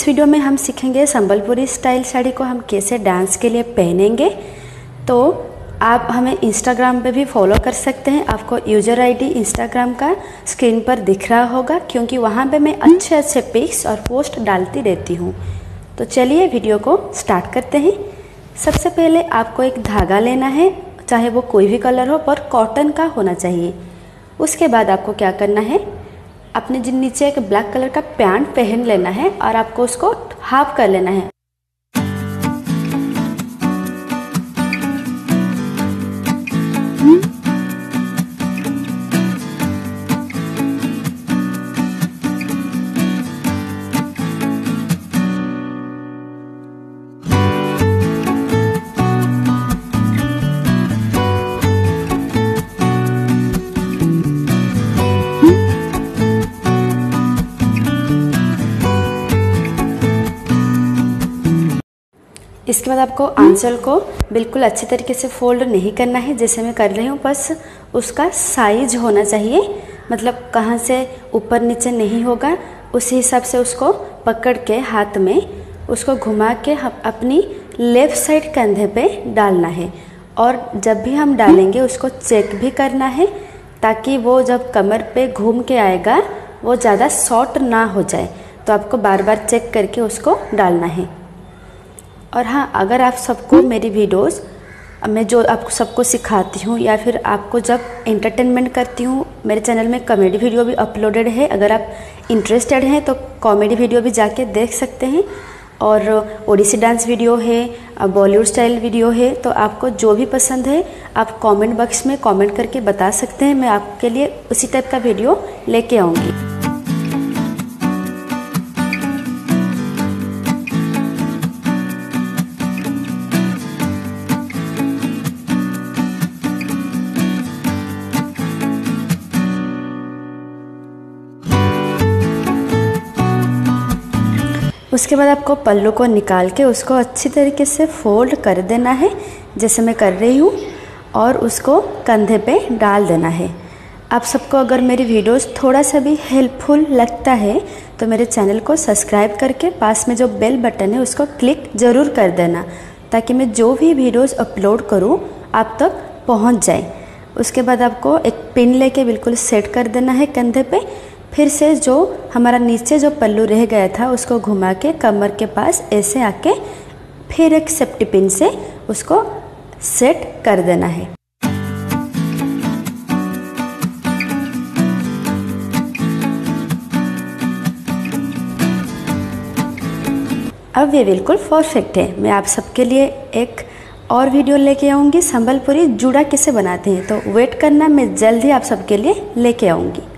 इस वीडियो में हम सीखेंगे संबलपुरी स्टाइल साड़ी को हम कैसे डांस के लिए पहनेंगे। तो आप हमें इंस्टाग्राम पे भी फॉलो कर सकते हैं। आपको यूज़र आईडी इंस्टाग्राम का स्क्रीन पर दिख रहा होगा, क्योंकि वहाँ पे मैं अच्छे अच्छे पिक्स और पोस्ट डालती रहती हूँ। तो चलिए वीडियो को स्टार्ट करते हैं। सबसे पहले आपको एक धागा लेना है, चाहे वो कोई भी कलर हो पर कॉटन का होना चाहिए। उसके बाद आपको क्या करना है, अपने जिन नीचे एक ब्लैक कलर का पैंट पहन लेना है और आपको उसको हाफ कर लेना है। इसके बाद आपको आंचल को बिल्कुल अच्छी तरीके से फोल्ड नहीं करना है जैसे मैं कर रही हूँ, बस उसका साइज होना चाहिए, मतलब कहाँ से ऊपर नीचे नहीं होगा, उसी हिसाब से उसको पकड़ के हाथ में उसको घुमा के अपनी लेफ़्ट साइड कंधे पे डालना है। और जब भी हम डालेंगे उसको चेक भी करना है, ताकि वो जब कमर पे घूम के आएगा वो ज़्यादा शॉर्ट ना हो जाए। तो आपको बार बार चेक करके उसको डालना है। और हाँ, अगर आप सबको मेरी वीडियोस मैं जो आपको सबको सिखाती हूँ या फिर आपको जब एंटरटेनमेंट करती हूँ, मेरे चैनल में कॉमेडी वीडियो भी अपलोडेड है। अगर आप इंटरेस्टेड हैं तो कॉमेडी वीडियो भी जाके देख सकते हैं। और ओडिसी डांस वीडियो है, बॉलीवुड स्टाइल वीडियो है। तो आपको जो भी पसंद है आप कमेंट बॉक्स में कमेंट करके बता सकते हैं। मैं आपके लिए उसी टाइप का वीडियो लेके आऊँगी। उसके बाद आपको पल्लू को निकाल के उसको अच्छी तरीके से फोल्ड कर देना है जैसे मैं कर रही हूँ, और उसको कंधे पे डाल देना है। आप सबको अगर मेरी वीडियोस थोड़ा सा भी हेल्पफुल लगता है तो मेरे चैनल को सब्सक्राइब करके पास में जो बेल बटन है उसको क्लिक ज़रूर कर देना, ताकि मैं जो भी वीडियोस अपलोड करूँ आप तक पहुँच जाए। उसके बाद आपको एक पिन लेके बिल्कुल सेट कर देना है कंधे पे। फिर से जो हमारा नीचे जो पल्लू रह गया था उसको घुमा के कमर के पास ऐसे आके फिर एक सेफ्टी पिन से उसको सेट कर देना है। अब ये बिल्कुल परफेक्ट है। मैं आप सबके लिए एक और वीडियो लेके आऊँगी, संबलपुरी जूड़ा कैसे बनाते हैं। तो वेट करना, मैं जल्दी आप सबके लिए लेके आऊँगी।